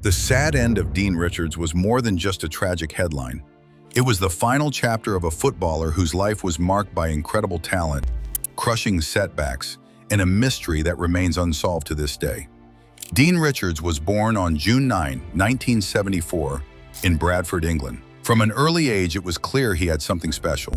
The sad end of Dean Richards was more than just a tragic headline. It was the final chapter of a footballer whose life was marked by incredible talent, crushing setbacks, and a mystery that remains unsolved to this day. Dean Richards was born on June 9, 1974, in Bradford, England. From an early age, it was clear he had something special.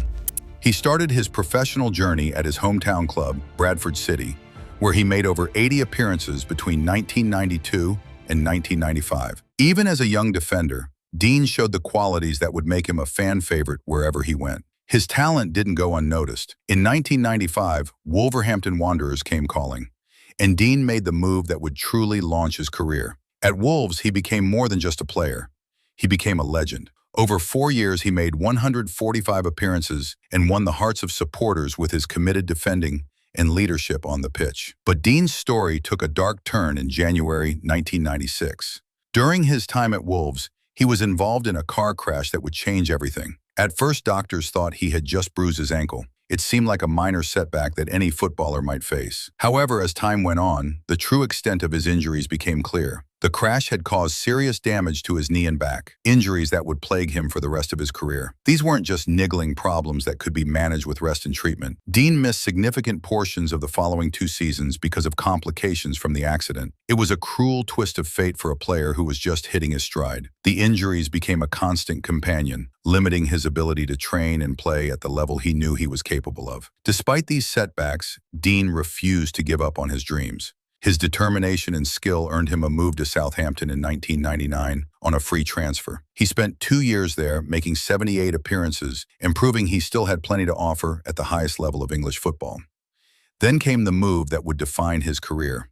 He started his professional journey at his hometown club, Bradford City, where he made over 80 appearances between 1992 and 1995. Even as a young defender, Dean showed the qualities that would make him a fan favorite wherever he went. His talent didn't go unnoticed. In 1995, Wolverhampton Wanderers came calling, and Dean made the move that would truly launch his career. At Wolves, he became more than just a player. He became a legend. Over 4 years, he made 145 appearances and won the hearts of supporters with his committed defending and leadership on the pitch. But Dean's story took a dark turn in January 1996. During his time at Wolves, he was involved in a car crash that would change everything. At first, doctors thought he had just bruised his ankle. It seemed like a minor setback that any footballer might face. However, as time went on, the true extent of his injuries became clear. The crash had caused serious damage to his knee and back, injuries that would plague him for the rest of his career. These weren't just niggling problems that could be managed with rest and treatment. Dean missed significant portions of the following 2 seasons because of complications from the accident. It was a cruel twist of fate for a player who was just hitting his stride. The injuries became a constant companion, limiting his ability to train and play at the level he knew he was capable of. Despite these setbacks, Dean refused to give up on his dreams. His determination and skill earned him a move to Southampton in 1999 on a free transfer. He spent 2 years there, making 78 appearances and proving he still had plenty to offer at the highest level of English football. Then came the move that would define his career.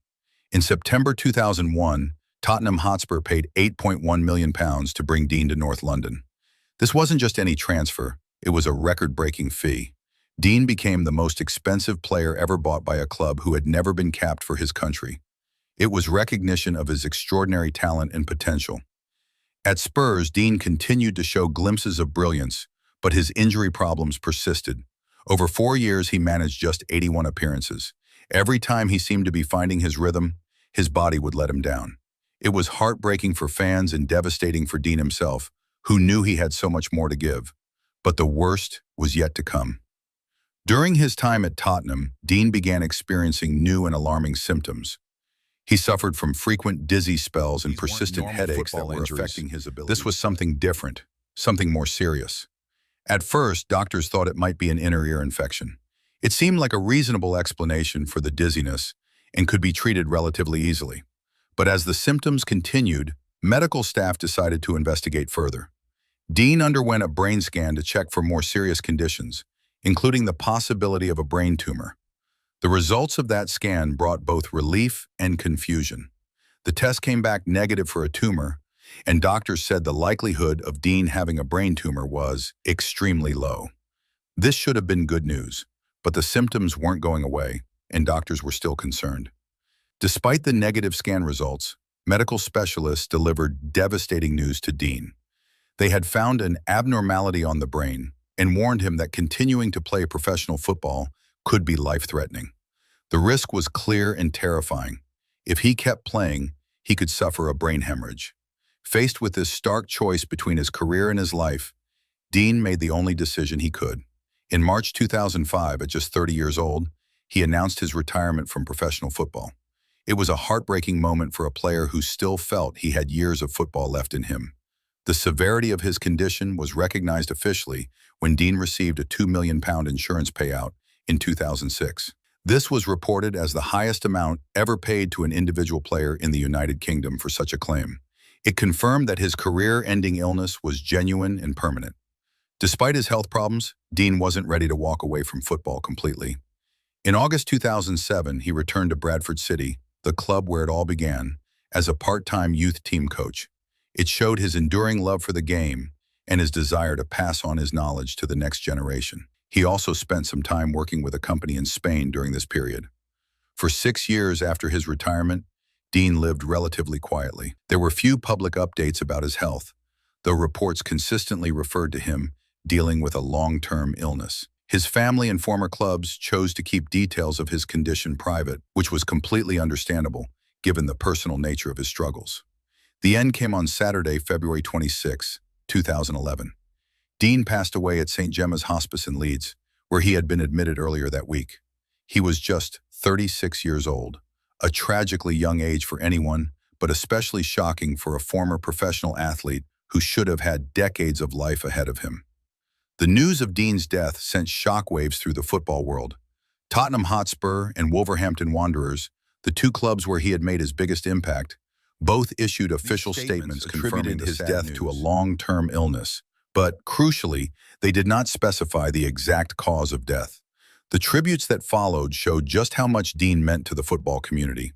In September 2001, Tottenham Hotspur paid £8.1 million to bring Dean to North London. This wasn't just any transfer, it was a record-breaking fee. Dean became the most expensive player ever bought by a club who had never been capped for his country. It was recognition of his extraordinary talent and potential. At Spurs, Dean continued to show glimpses of brilliance, but his injury problems persisted. Over 4 years, he managed just 81 appearances. Every time he seemed to be finding his rhythm, his body would let him down. It was heartbreaking for fans and devastating for Dean himself, who knew he had so much more to give. But the worst was yet to come. During his time at Tottenham, Dean began experiencing new and alarming symptoms. He suffered from frequent dizzy spells and persistent headaches that were affecting his ability. This was something different, something more serious. At first, doctors thought it might be an inner ear infection. It seemed like a reasonable explanation for the dizziness and could be treated relatively easily. But as the symptoms continued, medical staff decided to investigate further. Dean underwent a brain scan to check for more serious conditions, including the possibility of a brain tumor. The results of that scan brought both relief and confusion. The test came back negative for a tumor, and doctors said the likelihood of Dean having a brain tumor was extremely low. This should have been good news, but the symptoms weren't going away, and doctors were still concerned. Despite the negative scan results, medical specialists delivered devastating news to Dean. They had found an abnormality on the brain and warned him that continuing to play professional football could be life-threatening. The risk was clear and terrifying. If he kept playing, he could suffer a brain hemorrhage. Faced with this stark choice between his career and his life, Dean made the only decision he could. In March 2005, at just 30 years old, he announced his retirement from professional football. It was a heartbreaking moment for a player who still felt he had years of football left in him. The severity of his condition was recognized officially when Dean received a £2 million insurance payout in 2006. This was reported as the highest amount ever paid to an individual player in the United Kingdom for such a claim. It confirmed that his career-ending illness was genuine and permanent. Despite his health problems, Dean wasn't ready to walk away from football completely. In August 2007, he returned to Bradford City, the club where it all began, as a part-time youth team coach. It showed his enduring love for the game and his desire to pass on his knowledge to the next generation. He also spent some time working with a company in Spain during this period. For 6 years after his retirement, Dean lived relatively quietly. There were few public updates about his health, though reports consistently referred to him dealing with a long-term illness. His family and former clubs chose to keep details of his condition private, which was completely understandable, given the personal nature of his struggles. The end came on Saturday, February 26, 2011. Dean passed away at St. Gemma's Hospice in Leeds, where he had been admitted earlier that week. He was just 36 years old, a tragically young age for anyone, but especially shocking for a former professional athlete who should have had decades of life ahead of him. The news of Dean's death sent shockwaves through the football world. Tottenham Hotspur and Wolverhampton Wanderers, the two clubs where he had made his biggest impact, both issued official statements confirming his death to a long-term illness. But, crucially, they did not specify the exact cause of death. The tributes that followed showed just how much Dean meant to the football community.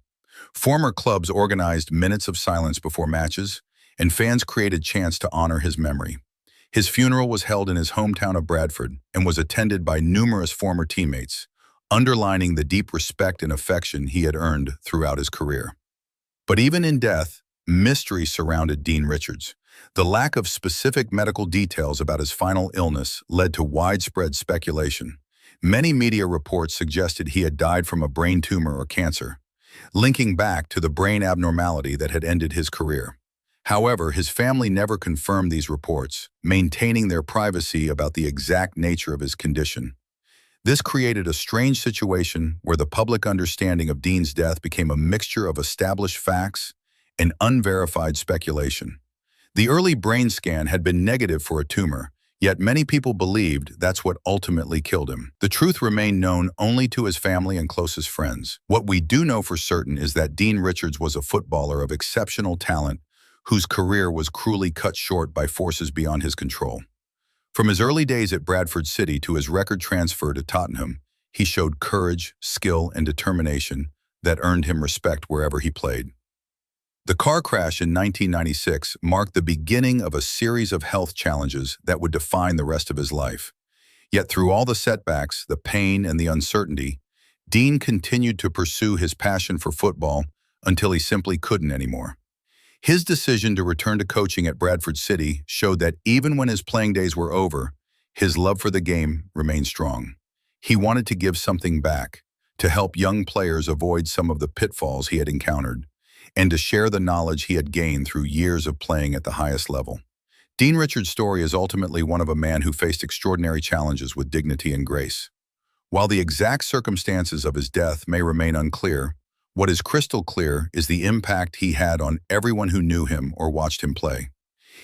Former clubs organized minutes of silence before matches, and fans created chants to honor his memory. His funeral was held in his hometown of Bradford and was attended by numerous former teammates, underlining the deep respect and affection he had earned throughout his career. But even in death, mystery surrounded Dean Richards. The lack of specific medical details about his final illness led to widespread speculation. Many media reports suggested he had died from a brain tumor or cancer, linking back to the brain abnormality that had ended his career. However, his family never confirmed these reports, maintaining their privacy about the exact nature of his condition. This created a strange situation where the public understanding of Dean's death became a mixture of established facts and unverified speculation. The early brain scan had been negative for a tumor, yet many people believed that's what ultimately killed him. The truth remained known only to his family and closest friends. What we do know for certain is that Dean Richards was a footballer of exceptional talent whose career was cruelly cut short by forces beyond his control. From his early days at Bradford City to his record transfer to Tottenham, he showed courage, skill, and determination that earned him respect wherever he played. The car crash in 1996 marked the beginning of a series of health challenges that would define the rest of his life. Yet through all the setbacks, the pain, and the uncertainty, Dean continued to pursue his passion for football until he simply couldn't anymore. His decision to return to coaching at Bradford City showed that even when his playing days were over, his love for the game remained strong. He wanted to give something back, to help young players avoid some of the pitfalls he had encountered, and to share the knowledge he had gained through years of playing at the highest level. Dean Richards' story is ultimately one of a man who faced extraordinary challenges with dignity and grace. While the exact circumstances of his death may remain unclear, what is crystal clear is the impact he had on everyone who knew him or watched him play.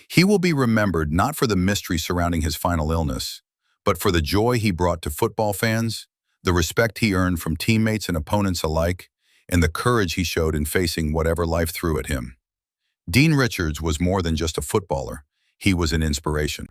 He will be remembered not for the mystery surrounding his final illness, but for the joy he brought to football fans, the respect he earned from teammates and opponents alike, and the courage he showed in facing whatever life threw at him. Dean Richards was more than just a footballer. He was an inspiration.